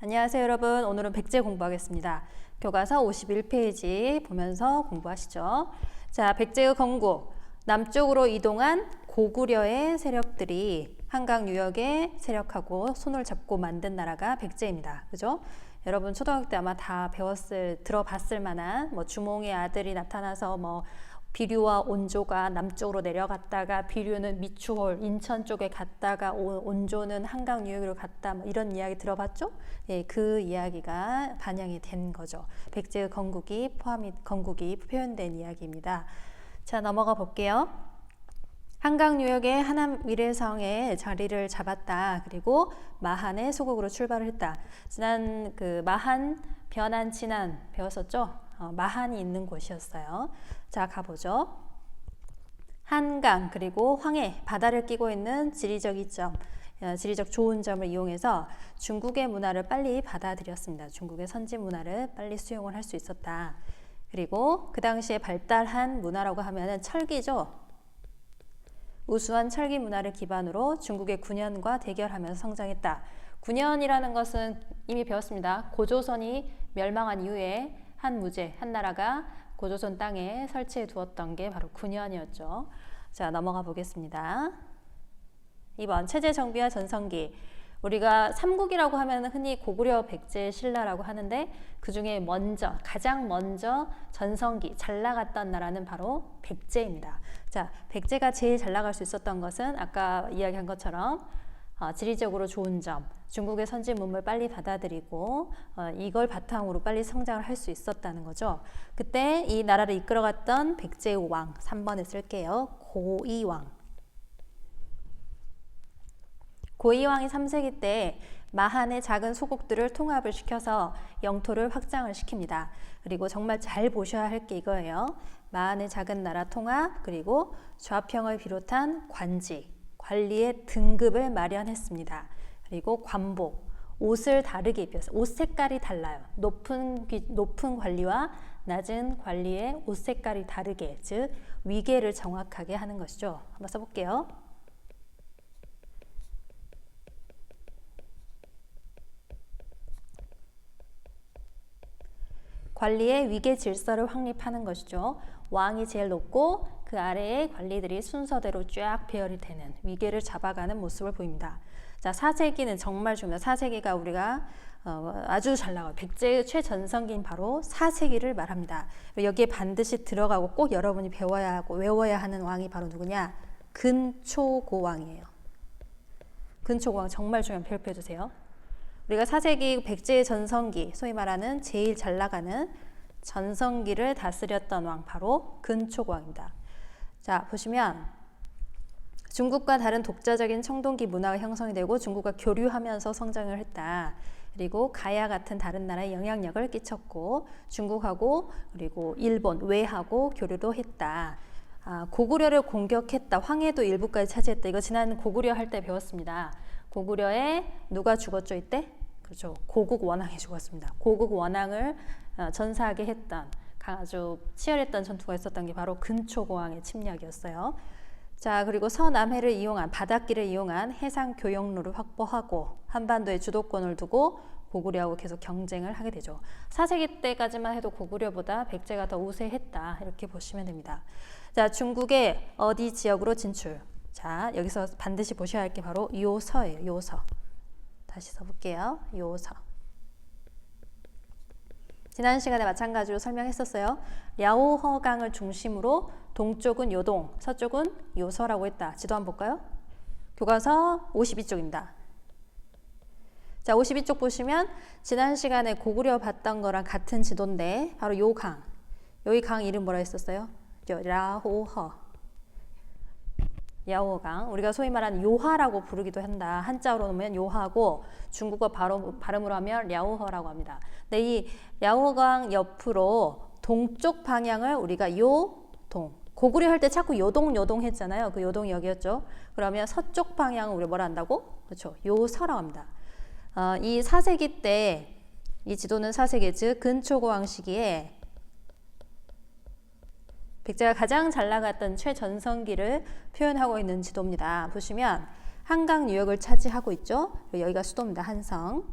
안녕하세요 여러분. 오늘은 백제 공부하겠습니다. 교과서 51페이지 보면서 공부하시죠. 자, 백제의 건국. 남쪽으로 이동한 고구려의 세력들이 한강 유역에 세력하고 손을 잡고 만든 나라가 백제입니다. 그죠? 여러분 초등학교 때 아마 다 들어봤을 만한 주몽의 아들이 나타나서 비류와 온조가 남쪽으로 내려갔다가 비류는 미추홀 인천 쪽에 갔다가 온조는 한강 유역으로 갔다 이런 이야기 들어봤죠? 예, 그 이야기가 반영이 된 거죠. 백제의 건국이 표현된 이야기입니다. 자, 넘어가 볼게요. 한강 유역의 하남 위례성에 자리를 잡았다. 그리고 마한의 소국으로 출발을 했다. 지난 마한, 변한, 진안 배웠었죠? 마한이 있는 곳이었어요. 자, 가보죠. 한강 그리고 황해, 바다를 끼고 있는 지리적 이점, 지리적 좋은 점을 이용해서 중국의 문화를 빨리 받아들였습니다. 중국의 선진 문화를 빨리 수용을 할 수 있었다. 그리고 그 당시에 발달한 문화라고 하면은 철기죠. 우수한 철기 문화를 기반으로 중국의 군현과 대결하면서 성장했다. 군현이라는 것은 이미 배웠습니다. 고조선이 멸망한 이후에 한 나라가 고조선 땅에 설치해 두었던 게 바로 군현이었죠. 자, 넘어가 보겠습니다. 2번 체제 정비와 전성기. 우리가 삼국이라고 하면 흔히 고구려, 백제, 신라라고 하는데 그 중에 가장 먼저 전성기 잘 나갔던 나라는 바로 백제입니다. 자, 백제가 제일 잘 나갈 수 있었던 것은 아까 이야기한 것처럼 지리적으로 좋은 점, 중국의 선진 문물을 빨리 받아들이고 이걸 바탕으로 빨리 성장을 할 수 있었다는 거죠. 그때 이 나라를 이끌어갔던 백제의 왕, 3번에 쓸게요. 고이왕. 고이왕이 3세기 때 마한의 작은 소국들을 통합을 시켜서 영토를 확장을 시킵니다. 그리고 정말 잘 보셔야 할 게 이거예요. 마한의 작은 나라 통합, 그리고 좌평을 비롯한 관리의 등급을 마련했습니다. 그리고 관복, 옷을 다르게 입혔어요. 옷 색깔이 달라요. 높은 관리와 낮은 관리의 옷 색깔이 다르게, 즉 위계를 정확하게 하는 것이죠. 한번 써볼게요. 관리의 위계 질서를 확립하는 것이죠. 왕이 제일 높고 그 아래에 관리들이 순서대로 쫙 배열이 되는 위계를 잡아가는 모습을 보입니다. 자, 4세기는 정말 중요합니다. 4세기가 우리가 아주 잘 나가요. 백제의 최전성기인 바로 4세기를 말합니다. 여기에 반드시 들어가고 꼭 여러분이 외워야 하는 왕이 바로 누구냐? 근초고왕이에요. 근초고왕 정말 중요한 별표 해주세요. 우리가 4세기 백제의 전성기, 소위 말하는 제일 잘 나가는 전성기를 다스렸던 왕 바로 근초고왕입니다. 자, 보시면 중국과 다른 독자적인 청동기 문화가 형성이 되고 중국과 교류하면서 성장을 했다. 그리고 가야 같은 다른 나라에 영향력을 끼쳤고 중국하고 그리고 일본, 외하고 교류도 했다. 고구려를 공격했다. 황해도 일부까지 차지했다. 이거 지난 고구려 할 때 배웠습니다. 고구려에 누가 죽었죠 이때? 그렇죠. 고국 원왕이 죽었습니다. 고국 원왕을 전사하게 했던 아주 치열했던 전투가 있었던 게 바로 근초고왕의 침략이었어요. 자, 그리고 서남해를 이용한 바닷길을 이용한 해상 교역로를 확보하고 한반도에 주도권을 두고 고구려하고 계속 경쟁을 하게 되죠. 4세기 때까지만 해도 고구려보다 백제가 더 우세했다. 이렇게 보시면 됩니다. 자, 중국의 어디 지역으로 진출? 자, 여기서 반드시 보셔야 할 게 바로 요서예요. 요서. 다시 써볼게요. 요서. 지난 시간에 마찬가지로 설명했었어요. 랴오허강을 중심으로 동쪽은 요동, 서쪽은 요서라고 했다. 지도 한번 볼까요? 교과서 52쪽입니다. 자, 52쪽 보시면 지난 시간에 고구려 봤던 거랑 같은 지도인데 바로 요 강. 여기 강 이름 뭐라 했었어요? 랴오허. 야오강, 우리가 소위 말하는 요하라고 부르기도 한다. 한자어로 놓으면 요하고 중국어 발음으로 하면 랴오허라고 합니다. 근데 이 랴오강 옆으로 동쪽 방향을 우리가 요동, 고구려 할 때 자꾸 요동 했잖아요. 그 요동이 여기였죠. 그러면 서쪽 방향을 우리가 뭐라 한다고? 그렇죠. 요서라고 합니다. 이 4세기 때 이 지도는 4세기 즉 근초고왕 시기에 백제가 가장 잘 나갔던 최전성기를 표현하고 있는 지도입니다. 보시면 한강 유역을 차지하고 있죠. 여기가 수도입니다. 한성.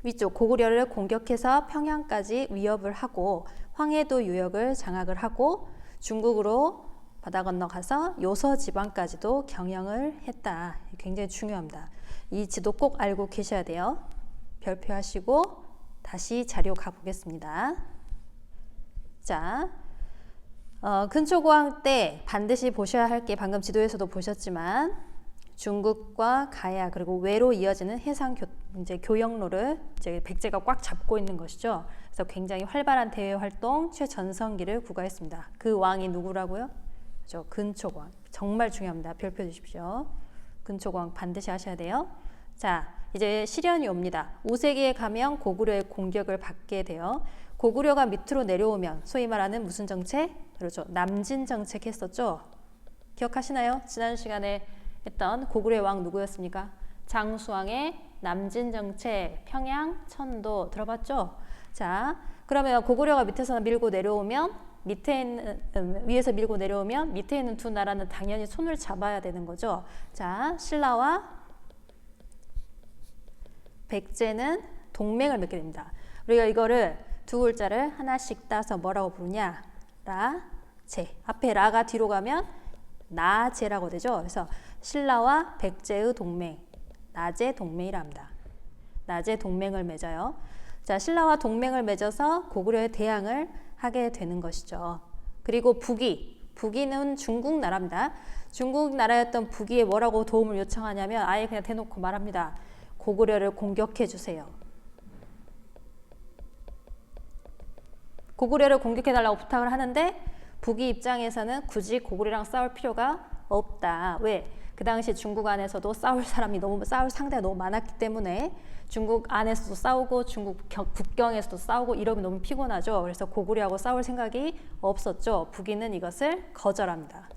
위쪽 고구려를 공격해서 평양까지 위협을 하고 황해도 유역을 장악을 하고 중국으로 바다 건너가서 요서 지방까지도 경영을 했다. 굉장히 중요합니다. 이 지도 꼭 알고 계셔야 돼요. 별표하시고 다시 자료 가보겠습니다. 자, 근초고왕 때 반드시 보셔야 할 게 방금 지도에서도 보셨지만 중국과 가야 그리고 외로 이어지는 해상 교역로를 이제 백제가 꽉 잡고 있는 것이죠. 그래서 굉장히 활발한 대외 활동 최전성기를 구가했습니다. 그 왕이 누구라고요? 그렇죠. 근초고왕. 정말 중요합니다. 별표 주십시오. 근초고왕 반드시 하셔야 돼요. 자, 이제 시련이 옵니다. 5세기에 가면 고구려의 공격을 받게 돼요. 고구려가 밑으로 내려오면 소위 말하는 무슨 정책? 그렇죠. 남진 정책 했었죠. 기억하시나요? 지난 시간에 했던 고구려의 왕 누구였습니까? 장수왕의 남진 정책, 평양, 천도 들어봤죠? 자, 그러면 고구려가 밑에서 밀고 내려오면 밑에 있는 위에서 밀고 내려오면 밑에 있는 두 나라는 당연히 손을 잡아야 되는 거죠. 자, 신라와 백제는 동맹을 맺게 됩니다. 우리가 이거를 두 글자를 하나씩 따서 뭐라고 부르냐? 라, 제. 앞에 라가 뒤로 가면 나제라고 되죠. 그래서 신라와 백제의 동맹, 나제 동맹이라 합니다. 나제 동맹을 맺어요. 자, 신라와 동맹을 맺어서 고구려에 대항을 하게 되는 것이죠. 그리고 북이는 중국 나라입니다. 중국 나라였던 북이에 뭐라고 도움을 요청하냐면 아예 그냥 대놓고 말합니다. 고구려를 공격해 주세요. 고구려를 공격해달라고 부탁을 하는데 북이 입장에서는 굳이 고구려랑 싸울 필요가 없다. 왜? 그 당시 중국 안에서도 싸울 상대가 너무 많았기 때문에 중국 안에서도 싸우고 중국 국경에서도 싸우고 이러면 너무 피곤하죠. 그래서 고구려하고 싸울 생각이 없었죠. 북이는 이것을 거절합니다.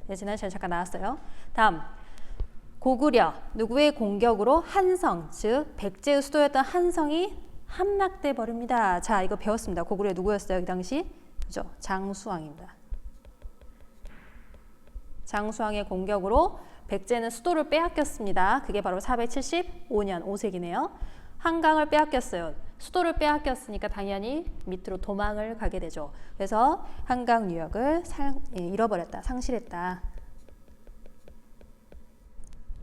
네, 지난 시간에 잠깐 나왔어요. 다음, 고구려 누구의 공격으로 한성, 즉 백제의 수도였던 한성이 함락돼 버립니다. 자, 이거 배웠습니다. 고구려 누구였어요? 그 당시? 그죠? 장수왕입니다. 장수왕의 공격으로 백제는 수도를 빼앗겼습니다. 그게 바로 475년 5세기네요. 한강을 빼앗겼어요. 수도를 빼앗겼으니까 당연히 밑으로 도망을 가게 되죠. 그래서 한강 유역을 잃어버렸다, 상실했다.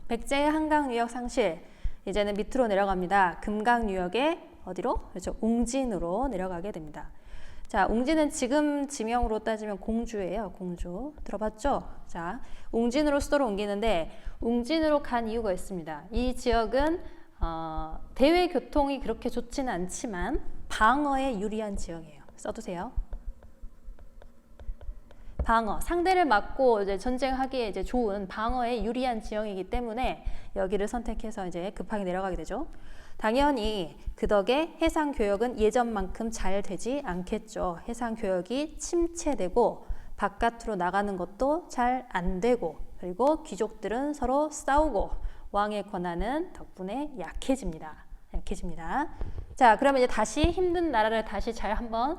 백제의 한강 유역 상실, 이제는 밑으로 내려갑니다. 금강 유역에 어디로? 그렇죠. 웅진으로 내려가게 됩니다. 자, 웅진은 지금 지명으로 따지면 공주예요. 공주. 들어봤죠? 자, 웅진으로 수도를 옮기는데 웅진으로 간 이유가 있습니다. 이 지역은 대외 교통이 그렇게 좋지는 않지만 방어에 유리한 지역이에요. 써두세요. 방어, 상대를 막고 이제 전쟁하기에 이제 좋은 방어에 유리한 지형이기 때문에 여기를 선택해서 이제 급하게 내려가게 되죠. 당연히 그 덕에 해상 교역은 예전만큼 잘 되지 않겠죠. 해상 교역이 침체되고 바깥으로 나가는 것도 잘 안 되고 그리고 귀족들은 서로 싸우고 왕의 권한은 덕분에 약해집니다. 자, 그러면 이제 다시 힘든 나라를 다시 잘 한번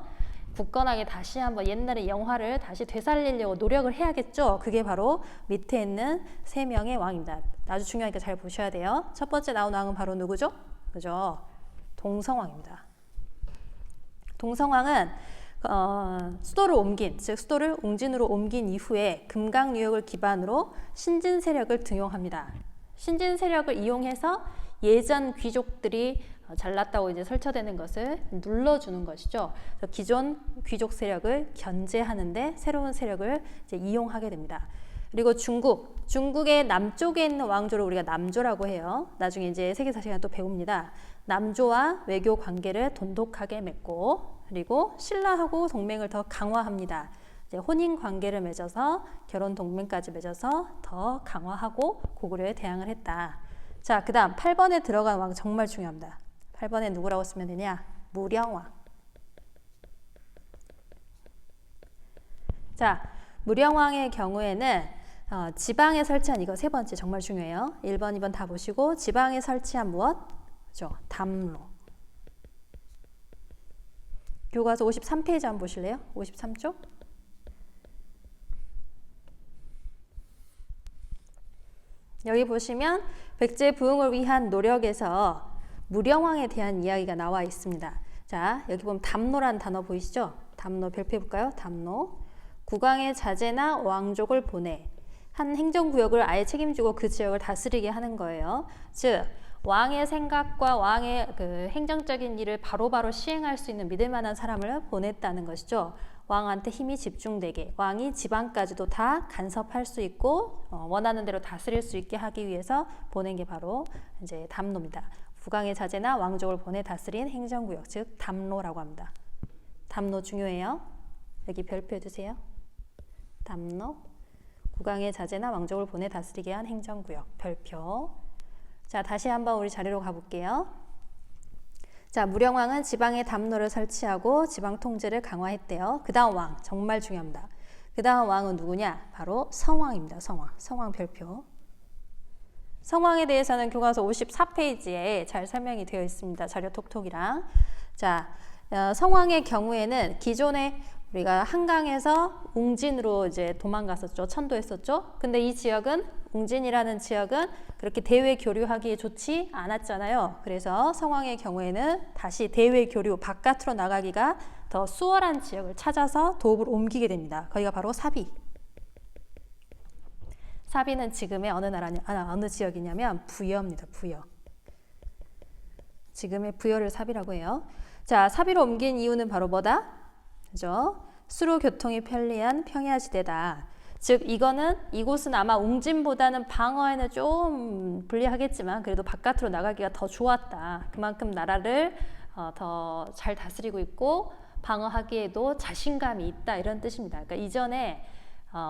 굳건하게 다시 한번 옛날의 영화를 다시 되살리려고 노력을 해야겠죠. 그게 바로 밑에 있는 세 명의 왕입니다. 아주 중요하니까 잘 보셔야 돼요. 첫 번째 나온 왕은 바로 누구죠? 그죠? 동성왕입니다. 동성왕은 수도를 옮긴, 즉 수도를 웅진으로 옮긴 이후에 금강 유역을 기반으로 신진 세력을 등용합니다. 신진 세력을 이용해서 예전 귀족들이 잘났다고 이제 설쳐되는 것을 눌러주는 것이죠. 그래서 기존 귀족 세력을 견제하는데 새로운 세력을 이제 이용하게 됩니다. 그리고 중국의 남쪽에 있는 왕조를 우리가 남조라고 해요. 나중에 이제 세계사 시간에 또 배웁니다. 남조와 외교 관계를 돈독하게 맺고 그리고 신라하고 동맹을 더 강화합니다. 이제 혼인 관계를 맺어서 결혼 동맹까지 맺어서 더 강화하고 고구려에 대항을 했다. 자, 그 다음 8번에 들어간 왕 정말 중요합니다. 8번에 누구라고 쓰면 되냐? 무령왕. 자, 무령왕의 경우에는 지방에 설치한 이거 세 번째 정말 중요해요. 1번, 2번 다 보시고 지방에 설치한 무엇? 그렇죠. 담로. 교과서 53페이지 한번 보실래요? 53쪽. 여기 보시면 백제 부흥을 위한 노력에서 무령왕에 대한 이야기가 나와 있습니다. 자, 여기 보면 담노라는 단어 보이시죠? 담노 별표해 볼까요? 담노. 국왕의 자제나 왕족을 보내 한 행정구역을 아예 책임지고 그 지역을 다스리게 하는 거예요. 즉 왕의 생각과 왕의 그 행정적인 일을 바로바로 시행할 수 있는 믿을 만한 사람을 보냈다는 것이죠. 왕한테 힘이 집중되게, 왕이 지방까지도 다 간섭할 수 있고 원하는 대로 다스릴 수 있게 하기 위해서 보낸 게 바로 이제 담노입니다. 국왕의 자제나 왕족을 보내 다스린 행정구역, 즉 담노라고 합니다. 담노 중요해요. 여기 별표해 주세요. 담노. 국왕의 자제나 왕족을 보내 다스리게 한 행정구역, 별표. 자, 다시 한번 우리 자리로 가볼게요. 자, 무령왕은 지방에 담노를 설치하고 지방 통제를 강화했대요. 그 다음 왕, 정말 중요합니다. 그 다음 왕은 누구냐? 바로 성왕입니다. 성왕. 성왕 별표. 성왕에 대해서는 교과서 54페이지에 잘 설명이 되어 있습니다. 자료 톡톡이랑. 자, 성왕의 경우에는 기존에 우리가 한강에서 웅진으로 이제 도망갔었죠. 천도했었죠. 근데 이 지역은 웅진이라는 지역은 그렇게 대외 교류하기에 좋지 않았잖아요. 그래서 성왕의 경우에는 다시 대외 교류 바깥으로 나가기가 더 수월한 지역을 찾아서 도읍을 옮기게 됩니다. 거기가 바로 사비. 사비는 지금의 어느 지역이냐면 부여입니다. 부여. 지금의 부여를 사비라고 해요. 자, 사비로 옮긴 이유는 바로 뭐다? 그죠? 수로 교통이 편리한 평야지대다. 즉 이곳은 아마 웅진보다는 방어에는 좀 불리하겠지만 그래도 바깥으로 나가기가 더 좋았다. 그만큼 나라를 더 잘 다스리고 있고 방어하기에도 자신감이 있다 이런 뜻입니다. 그러니까 이전에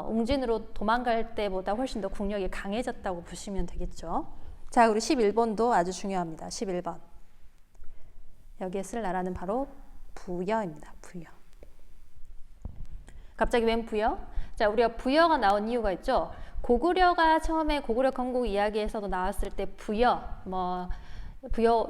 웅진으로 도망갈 때보다 훨씬 더 국력이 강해졌다고 보시면 되겠죠. 자, 우리 11번도 아주 중요합니다. 11번. 여기에 쓸 나라는 바로 부여입니다. 부여. 갑자기 웬 부여? 자, 우리가 부여가 나온 이유가 있죠. 고구려가 처음에 고구려 건국 이야기에서도 나왔을 때 부여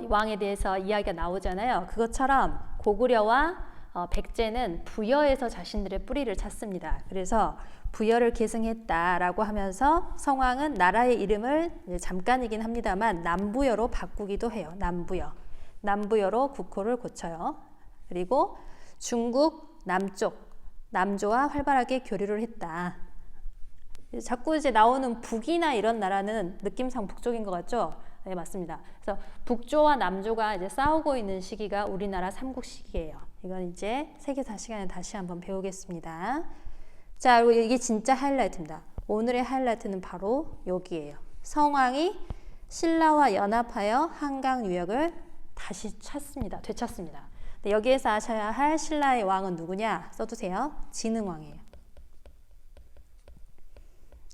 왕에 대해서 이야기가 나오잖아요. 그것처럼 고구려와 백제는 부여에서 자신들의 뿌리를 찾습니다. 그래서 부여를 계승했다라고 하면서 성왕은 나라의 이름을 잠깐이긴 합니다만 남부여로 바꾸기도 해요. 남부여. 남부여로 국호를 고쳐요. 그리고 중국 남조와 활발하게 교류를 했다. 자꾸 이제 나오는 북이나 이런 나라는 느낌상 북쪽인 것 같죠? 네, 맞습니다. 그래서 북조와 남조가 이제 싸우고 있는 시기가 우리나라 삼국 시기예요. 이건 이제 세계사 시간에 다시 한번 배우겠습니다. 자, 그리고 이게 진짜 하이라이트입니다. 오늘의 하이라이트는 바로 여기예요. 성왕이 신라와 연합하여 한강 유역을 다시 되찾습니다. 여기에서 아셔야 할 신라의 왕은 누구냐? 써두세요. 진흥왕이에요.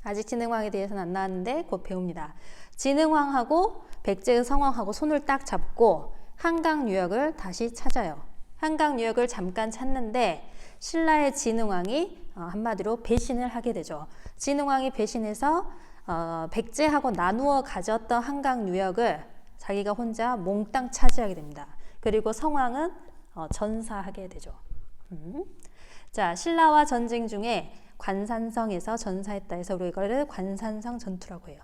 아직 진흥왕에 대해서는 안 나왔는데 곧 배웁니다. 진흥왕하고 백제의 성왕하고 손을 딱 잡고 한강 유역을 다시 찾아요. 한강 유역을 잠깐 찾는데 신라의 진흥왕이 한마디로 배신을 하게 되죠. 진흥왕이 배신해서 백제하고 나누어 가졌던 한강 유역을 자기가 혼자 몽땅 차지하게 됩니다. 그리고 성왕은 전사하게 되죠. 자, 신라와 전쟁 중에 관산성에서 전사했다 해서 우리 이거를 관산성 전투라고 해요.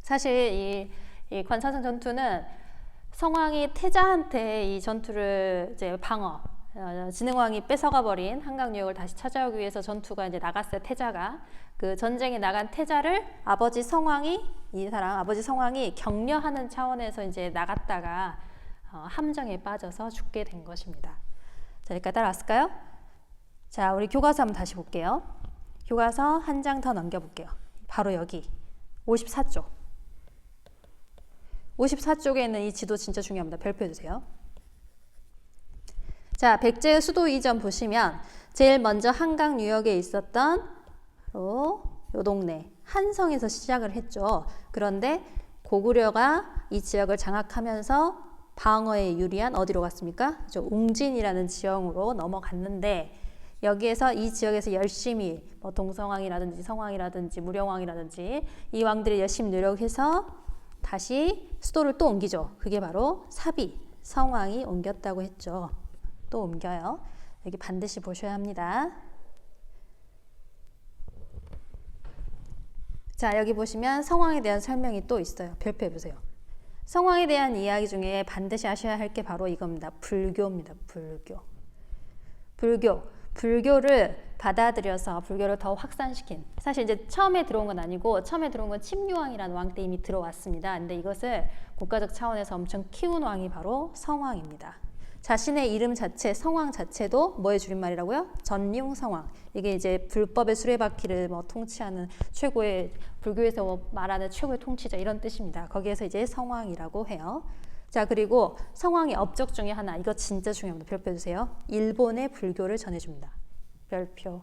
사실 이 관산성 전투는 성왕이 태자한테 이 전투를 이제 진흥왕이 뺏어가 버린 한강 유역을 다시 찾아오기 위해서 전투가 이제 나갔어요. 태자가 그 전쟁에 나간 태자를 아버지 성왕이 격려하는 차원에서 이제 나갔다가 함정에 빠져서 죽게 된 것입니다. 자, 여기까지 따라왔을까요? 자, 우리 교과서 한번 다시 볼게요. 교과서 한 장 더 넘겨볼게요. 바로 여기 54쪽. 54쪽에 있는 이 지도 진짜 중요합니다. 별표해 주세요. 자, 백제의 수도 이전 보시면 제일 먼저 한강 유역에 있었던 바로 요 동네 한성에서 시작을 했죠. 그런데 고구려가 이 지역을 장악하면서 방어에 유리한 어디로 갔습니까? 웅진이라는 지역으로 넘어갔는데 여기에서 이 지역에서 열심히 동성왕이라든지 성왕이라든지 무령왕이라든지 이 왕들이 열심히 노력해서 다시 수도를 또 옮기죠. 그게 바로 사비, 성왕이 옮겼다고 했죠. 또 옮겨요. 여기 반드시 보셔야 합니다. 자, 여기 보시면 성왕에 대한 설명이 또 있어요. 별표해 보세요. 성왕에 대한 이야기 중에 반드시 아셔야 할 게 바로 이겁니다. 불교입니다. 불교를 받아들여서 불교를 더 확산시킨, 사실 이제 처음에 들어온 건 아니고 처음에 들어온 건 침유왕이라는 왕 때 이미 들어왔습니다. 근데 이것을 국가적 차원에서 엄청 키운 왕이 바로 성왕입니다. 자신의 이름 자체, 성왕 자체도 뭐의 줄임말이라고요? 전융성왕. 이게 이제 불법의 수레바퀴를 뭐 통치하는 최고의, 불교에서 뭐 말하는 최고의 통치자 이런 뜻입니다. 거기에서 이제 성왕이라고 해요. 자, 그리고 성왕의 업적 중에 하나, 이거 진짜 중요합니다. 별표 주세요. 일본의 불교를 전해줍니다. 별표.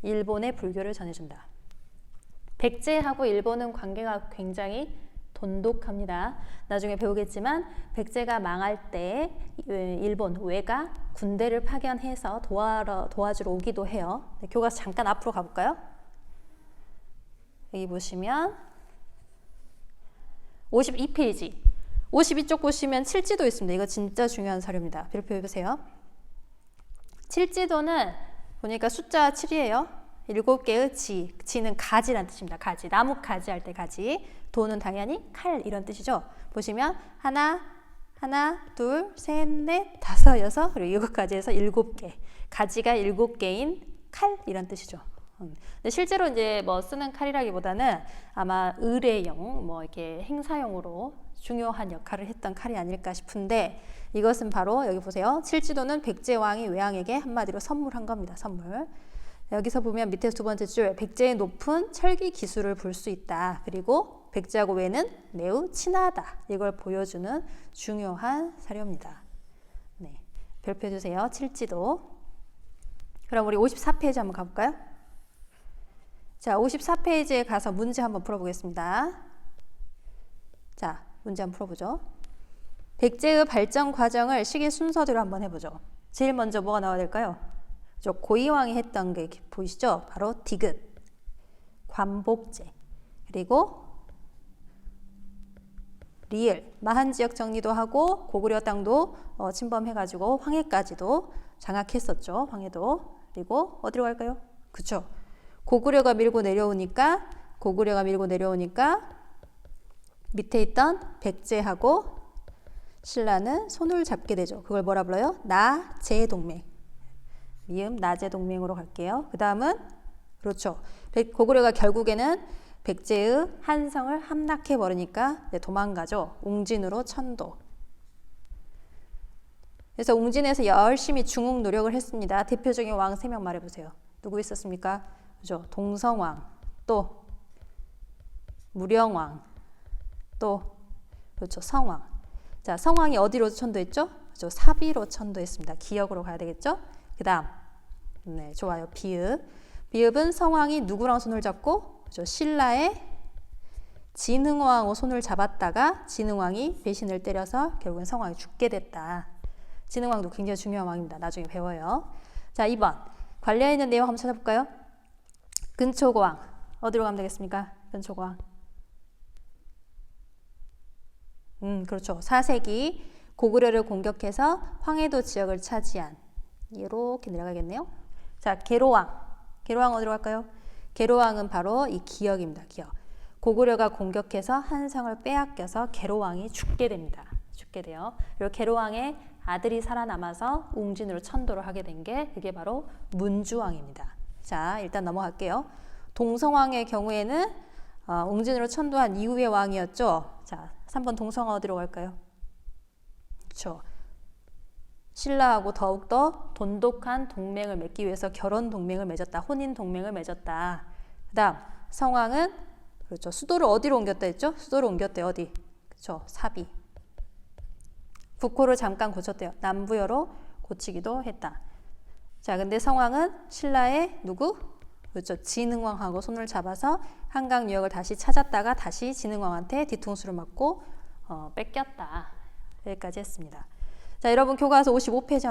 일본의 불교를 전해준다. 백제하고 일본은 관계가 굉장히 돈독합니다. 나중에 배우겠지만 백제가 망할 때 일본 외가 군대를 파견해서 도와주러 오기도 해요. 네, 교과서 잠깐 앞으로 가볼까요? 여기 보시면 52페이지 52쪽 보시면 칠지도 있습니다. 이거 진짜 중요한 사료입니다. 별표 해보세요. 칠지도는 보니까 숫자 7이에요. 7개의 지, 지는 가지란 뜻입니다. 가지, 나무 가지 할 때 가지, 도는 당연히 칼 이런 뜻이죠. 보시면 하나, 둘, 셋, 넷, 다섯, 여섯, 그리고 7가지에서 7개. 가지가 7개인 칼 이런 뜻이죠. 근데 실제로 이제 뭐 쓰는 칼이라기보다는 아마 의례용, 뭐 이렇게 행사용으로 중요한 역할을 했던 칼이 아닐까 싶은데, 이것은 바로 여기 보세요. 칠지도는 백제왕이 외왕에게 한마디로 선물한 겁니다. 선물. 여기서 보면 밑에서 두 번째 줄, 백제의 높은 철기 기술을 볼 수 있다. 그리고 백제하고 외는 매우 친하다. 이걸 보여주는 중요한 사료입니다. 네, 별표 주세요. 칠지도. 그럼 우리 54페이지 한번 가볼까요? 자, 54페이지에 가서 문제 한번 풀어보겠습니다. 자, 문제 한번 풀어보죠. 백제의 발전 과정을 시기 순서대로 한번 해보죠. 제일 먼저 뭐가 나와야 될까요? 저 고이왕이 했던 게 보이시죠? 바로 디귿, 관복제, 그리고 리을, 마한 지역 정리도 하고 고구려 땅도 침범해가지고 황해까지도 장악했었죠. 황해도. 그리고 어디로 갈까요? 그쵸? 고구려가 밀고 내려오니까 밑에 있던 백제하고 신라는 손을 잡게 되죠. 그걸 뭐라 불러요? 나제동맹. 미음 나제동맹으로 갈게요. 그 다음은 그렇죠. 고구려가 결국에는 백제의 한성을 함락해 버리니까 도망가죠. 웅진으로 천도. 그래서 웅진에서 열심히 중흥 노력을 했습니다. 대표적인 왕 3명 말해보세요. 누구 있었습니까? 그죠? 동성왕, 또 무령왕, 또 그렇죠, 성왕. 자, 성왕이 어디로 천도했죠? 그렇죠, 사비로 천도했습니다. 기역으로 가야 되겠죠? 그 다음, 네, 좋아요. 비읍. 비읍은 성왕이 누구랑 손을 잡고, 그렇죠, 신라의 진흥왕하고 손을 잡았다가 진흥왕이 배신을 때려서 결국엔 성왕이 죽게 됐다. 진흥왕도 굉장히 중요한 왕입니다. 나중에 배워요. 자, 2번. 관련 있는 내용 한번 찾아볼까요? 근초고왕. 어디로 가면 되겠습니까? 근초고왕. 그렇죠. 4세기 고구려를 공격해서 황해도 지역을 차지한, 이렇게 내려가겠네요. 자, 계로왕. 계로왕 어디로 갈까요? 계로왕은 바로 이 기역입니다. 기역. 고구려가 공격해서 한성을 빼앗겨서 계로왕이 죽게 됩니다. 죽게 돼요. 그리고 계로왕의 아들이 살아남아서 웅진으로 천도를 하게 된 게 그게 바로 문주왕입니다. 자, 일단 넘어갈게요. 동성왕의 경우에는 웅진으로 천도한 이후의 왕이었죠. 자, 3번 동성왕 어디로 갈까요? 그렇죠. 신라하고 더욱더 돈독한 동맹을 맺기 위해서 결혼 동맹을 맺었다. 혼인 동맹을 맺었다. 그 다음 성왕은 그렇죠. 수도를 어디로 옮겼다 했죠? 수도를 옮겼대요. 어디? 그렇죠. 사비. 국호를 잠깐 고쳤대요. 남부여로 고치기도 했다. 자, 근데 성왕은 신라의 누구? 그렇죠. 진흥왕하고 손을 잡아서 한강 유역을 다시 찾았다가 다시 진흥왕한테 뒤통수를 맞고 뺏겼다. 여기까지 했습니다. 자, 여러분 교과서 55페이지 한번